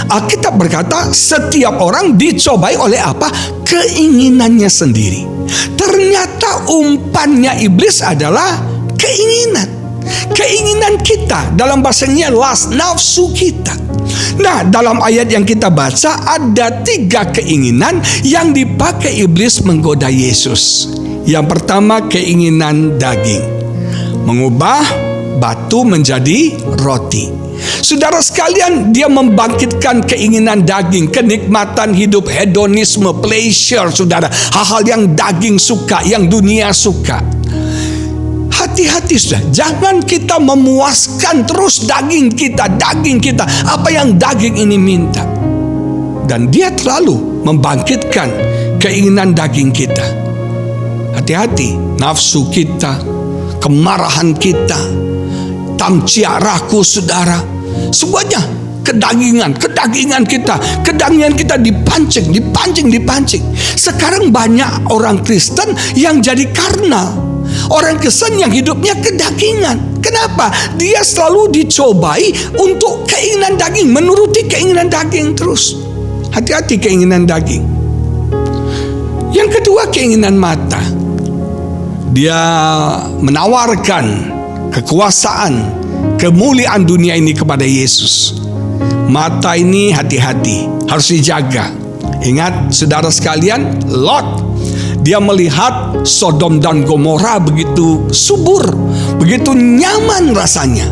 Alkitab berkata, setiap orang dicobai oleh apa? Keinginannya sendiri. Ternyata umpannya iblis adalah keinginan. Keinginan kita, dalam bahasanya lust, nafsu kita. Nah, dalam ayat yang kita baca ada 3 keinginan yang dipakai iblis menggoda Yesus. Yang pertama, keinginan daging, mengubah batu menjadi roti. Saudara sekalian, dia membangkitkan keinginan daging, kenikmatan hidup, hedonisme, pleasure, saudara, hal-hal yang daging suka, yang dunia suka. Hati-hati, sudah, jangan kita memuaskan terus daging kita, apa yang daging ini minta. Dan dia terlalu membangkitkan keinginan daging kita. Hati-hati, nafsu kita, kemarahan kita, tamciaraku, saudara, semuanya kedagingan kita dipancing. Sekarang banyak orang Kristen yang jadi karnal. Orang Kristen yang hidupnya kedagingan. Kenapa? Dia selalu dicobai untuk keinginan daging, menuruti keinginan daging terus. Hati-hati keinginan daging. Yang kedua, keinginan mata. Dia menawarkan kekuasaan, kemuliaan dunia ini kepada Yesus. Mata ini hati-hati, harus dijaga. Ingat saudara sekalian, Lot, dia melihat Sodom dan Gomora begitu subur, begitu nyaman rasanya.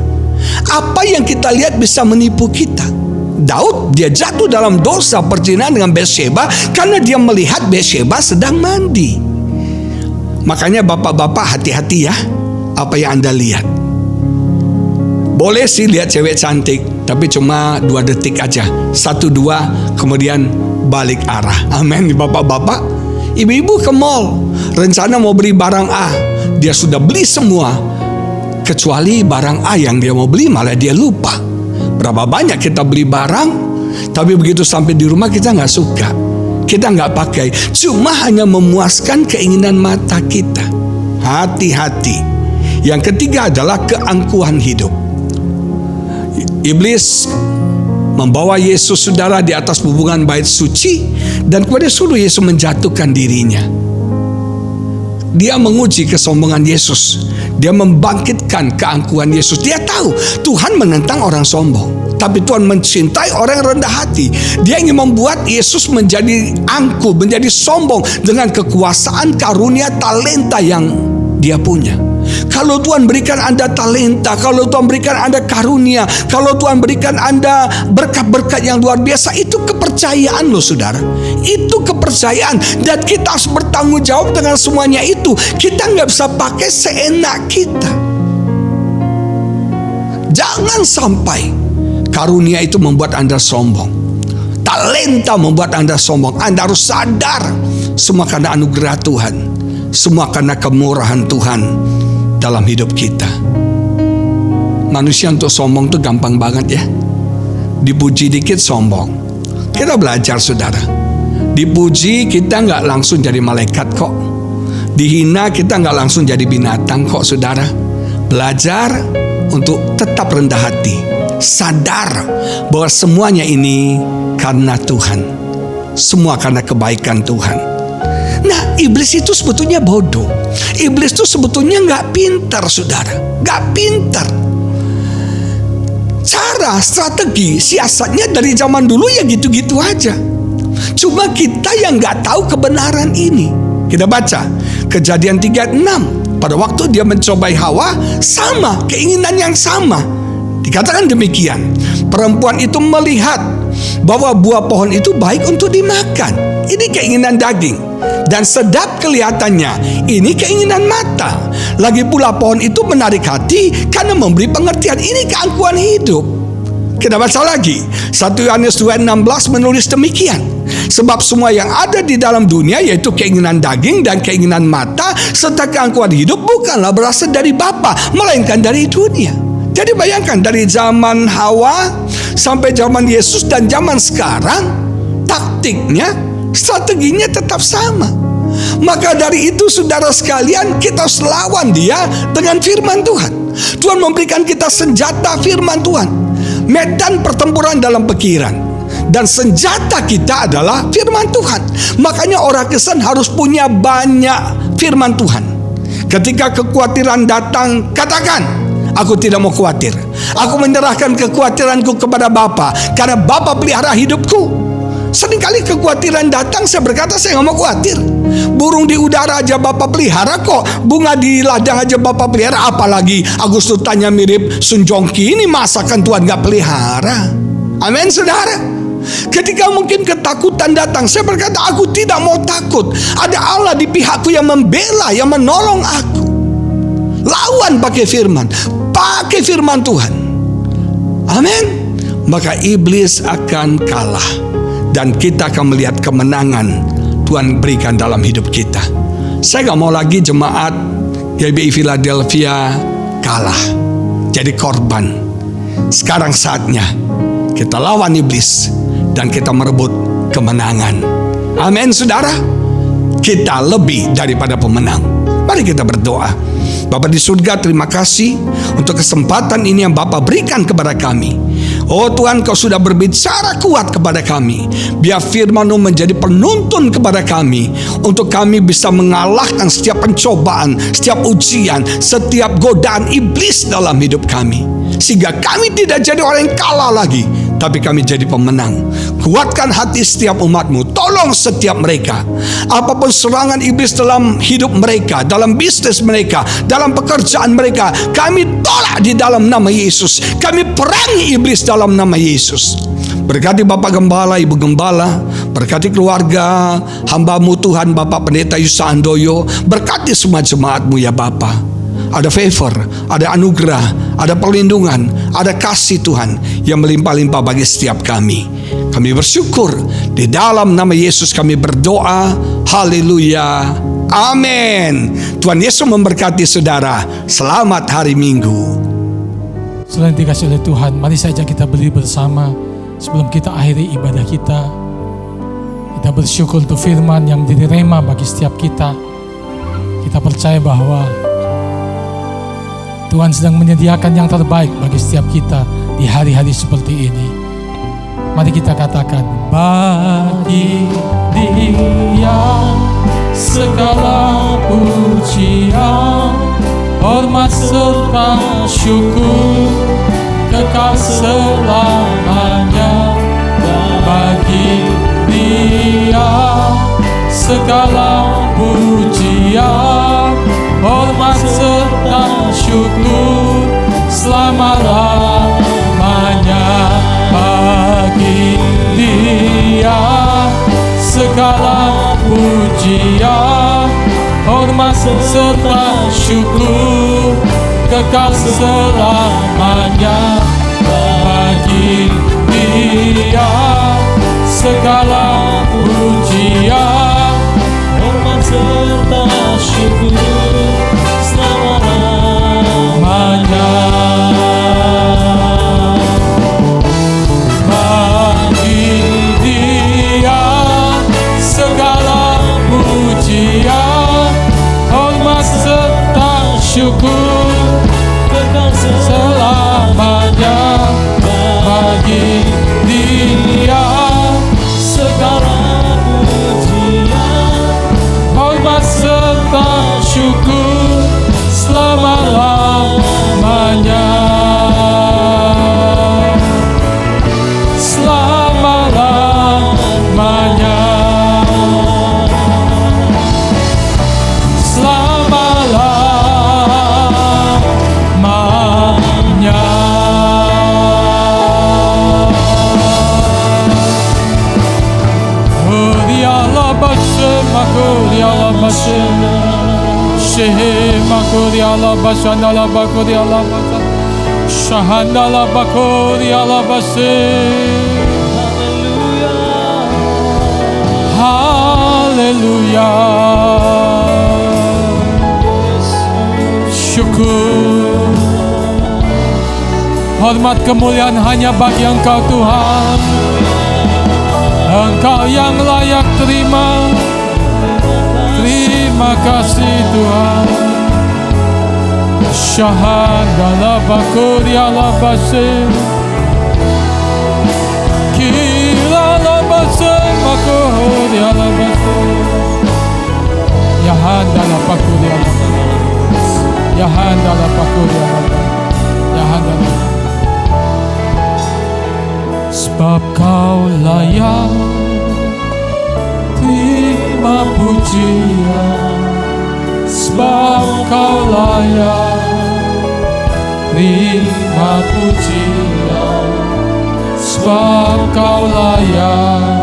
Apa yang kita lihat bisa menipu kita. Daud, dia jatuh dalam dosa perzinahan dengan Batsheba karena dia melihat Batsheba sedang mandi. Makanya bapak-bapak hati-hati ya, apa yang Anda lihat. Boleh sih lihat cewek cantik, tapi cuma 2 detik aja, 1-2, kemudian balik arah. Amin. Bapak-bapak, ibu-ibu ke mall, rencana mau beli barang A, dia sudah beli semua, kecuali barang A yang dia mau beli malah dia lupa. Berapa banyak kita beli barang, tapi begitu sampai di rumah kita nggak suka, kita nggak pakai, cuma hanya memuaskan keinginan mata kita. Hati-hati. Yang ketiga adalah keangkuhan hidup. Iblis membawa Yesus, saudara, di atas hubungan bait suci dan kemudian suruh Yesus menjatuhkan dirinya. Dia menguji kesombongan Yesus. Dia membangkitkan keangkuhan Yesus. Dia tahu Tuhan menentang orang sombong, tapi Tuhan mencintai orang yang rendah hati. Dia ingin membuat Yesus menjadi angkuh, menjadi sombong dengan kekuasaan, karunia, talenta yang dia punya. Kalau Tuhan berikan Anda talenta, kalau Tuhan berikan Anda karunia, kalau Tuhan berikan Anda berkat-berkat yang luar biasa, itu kepercayaan loh saudara. Itu kepercayaan, dan kita harus bertanggung jawab dengan semuanya itu. Kita nggak bisa pakai seenak kita. Jangan sampai karunia itu membuat Anda sombong, talenta membuat Anda sombong. Anda harus sadar, semua karena anugerah Tuhan, semua karena kemurahan Tuhan dalam hidup kita. Manusia untuk sombong tuh gampang banget ya. Dipuji dikit sombong. Kita belajar saudara, dipuji kita nggak langsung jadi malaikat kok. Dihina kita nggak langsung jadi binatang kok saudara. Belajar untuk tetap rendah hati, sadar bahwa semuanya ini karena Tuhan, semua karena kebaikan Tuhan. Nah, iblis itu sebetulnya bodoh. Iblis itu sebetulnya nggak pintar, saudara, nggak pintar. Cara, strategi, siasatnya dari zaman dulu ya gitu-gitu aja. Cuma kita yang nggak tahu kebenaran ini. Kita baca Kejadian 3:6. Pada waktu dia mencobai Hawa, sama, keinginan yang sama. Dikatakan demikian, perempuan itu melihat bahwa buah pohon itu baik untuk dimakan. Ini keinginan daging, dan sedap kelihatannya. Ini keinginan mata. Lagi pula pohon itu menarik hati karena memberi pengertian. Ini keangkuhan hidup. Kita baca lagi 1 Yohanes 2:16 menulis demikian. Sebab semua yang ada di dalam dunia, yaitu keinginan daging dan keinginan mata serta keangkuhan hidup, bukanlah berasal dari Bapa, melainkan dari dunia. Jadi bayangkan, dari zaman Hawa sampai zaman Yesus dan zaman sekarang, taktiknya, strateginya tetap sama. Maka dari itu saudara sekalian, kita harus lawan dia dengan firman Tuhan. Tuhan memberikan kita senjata firman Tuhan, medan pertempuran dalam pikiran, dan senjata kita adalah firman Tuhan. Makanya orang Kristen harus punya banyak firman Tuhan. Ketika kekhawatiran datang, katakan, aku tidak mau khawatir. Aku menyerahkan kekhawatiranku kepada Bapa, karena Bapa pelihara hidupku. Seringkali kekhawatiran datang, saya berkata saya nggak mau khawatir. Burung di udara aja Bapak pelihara kok, bunga di ladang aja Bapak pelihara, apalagi Agustus tanya mirip Sun Jongki ini, masakan Tuhan nggak pelihara. Amin saudara. Ketika mungkin ketakutan datang, saya berkata aku tidak mau takut. Ada Allah di pihakku yang membela, yang menolong aku. Lawan pakai firman Tuhan. Amin. Maka iblis akan kalah, dan kita akan melihat kemenangan Tuhan berikan dalam hidup kita. Saya gak mau lagi jemaat GBI Philadelphia kalah, jadi korban. Sekarang saatnya kita lawan iblis, dan kita merebut kemenangan. Amin, saudara. Kita lebih daripada pemenang. Mari kita berdoa. Bapa di surga, terima kasih untuk kesempatan ini yang Bapa berikan kepada kami. Oh Tuhan, Kau sudah berbicara kuat kepada kami. Biar firman-Mu menjadi penuntun kepada kami, untuk kami bisa mengalahkan setiap pencobaan, setiap ujian, setiap godaan iblis dalam hidup kami. Sehingga kami tidak jadi orang yang kalah lagi, tapi kami jadi pemenang. Kuatkan hati setiap umat-Mu. Tolong setiap mereka. Apapun serangan iblis dalam hidup mereka, dalam bisnis mereka, dalam pekerjaan mereka, kami tolak di dalam nama Yesus. Kami perangi iblis dalam nama Yesus. Berkati Bapak Gembala, Ibu Gembala, berkati keluarga hamba-Mu Tuhan, Bapak Pendeta Yusa Handoyo. Berkati semua jemaat-Mu ya Bapak. Ada favor, ada anugerah, ada perlindungan, ada kasih Tuhan yang melimpah-limpah bagi setiap kami. Kami bersyukur, di dalam nama Yesus kami berdoa. Haleluya, amin. Tuhan Yesus memberkati saudara. Selamat hari Minggu. Selain dikasih oleh Tuhan, mari saja kita berdiri bersama sebelum kita akhiri ibadah kita. Kita bersyukur untuk firman yang menjadi rema bagi setiap kita. Kita percaya bahwa Tuhan sedang menyediakan yang terbaik bagi setiap kita di hari-hari seperti ini. Mari kita katakan, bagi Dia segala pujian, hormat serta syukur kekal selamanya. Bagi Dia segala pujian, hormat serta syukur selama-lamanya. Bagi Dia segala pujian, hormat serta syukur kekal selamanya. Bagi Dia segala pujian, hormat serta syukur selama-lamanya. Bagi Dia segala pujian, hormat serta syukur kekal selamanya. Bagi Dia segala pujian, hormat serta syukur selama-lamanya. Selama-lamanya. Selama-lamanya. Kuriala basem, kuriala basem, shehema kuriala basandala bakuriala basam, shahandala bakuriala basem. Haleluya. Syukur, hormat kemuliaan hanya bagi Engkau Tuhan. Engkau yang layak terima. Terima kasih Tuhan. Syahadala bakuriala basem, kirala basem bakuriala basem, yahandala bakuriala basem, yahandala bakuriala basem, yahandala. Sebab Kau layak terima pujian, sebab Kau layak terima pujian, sebab Kau layak.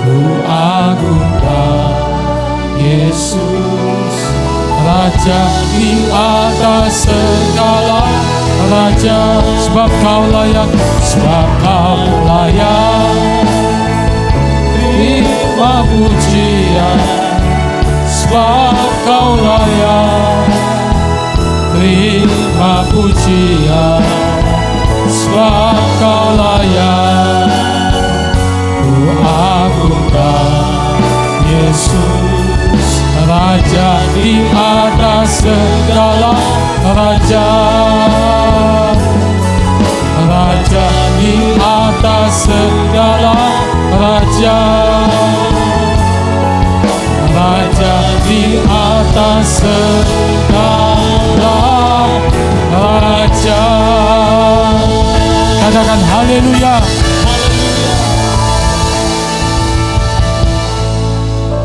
Ku agungkan Yesus, Raja di atas segala raja. Sebab Kau layak, sebab Kau layak terima pujian, sebab Kau layak terima pujian. sebab Kau layak ku agungkan. Yesus, Raja di atas segala raja, Raja di atas segala raja, Raja di atas segala raja. Katakan haleluya.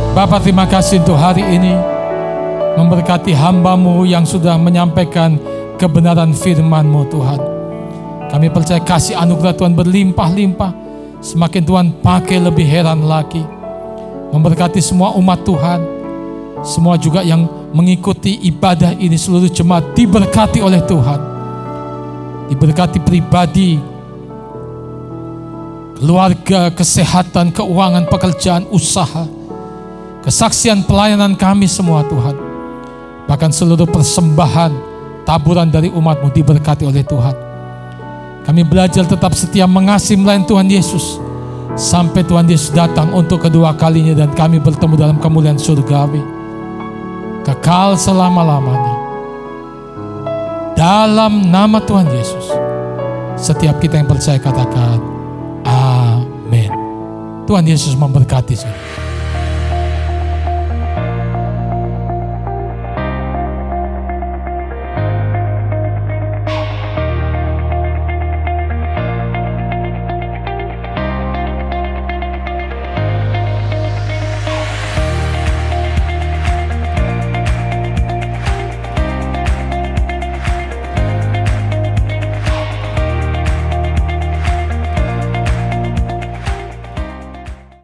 Bapa, terima kasih untuk hari ini, memberkati hamba-Mu yang sudah menyampaikan kebenaran firman-Mu Tuhan. Kami percaya kasih anugerah Tuhan berlimpah-limpah, semakin Tuhan pakai lebih heran lagi. Memberkati semua umat Tuhan, semua juga yang mengikuti ibadah ini, seluruh jemaat diberkati oleh Tuhan. Diberkati pribadi, keluarga, kesehatan, keuangan, pekerjaan, usaha, kesaksian pelayanan kami semua Tuhan. Bahkan seluruh persembahan, taburan dari umat-Mu diberkati oleh Tuhan. Kami belajar tetap setia mengasihi melayani Tuhan Yesus sampai Tuhan Yesus datang untuk kedua kalinya dan kami bertemu dalam kemuliaan surgawi kekal selama-lamanya. Dalam nama Tuhan Yesus, setiap kita yang percaya katakan amin. Tuhan Yesus memberkati saudara.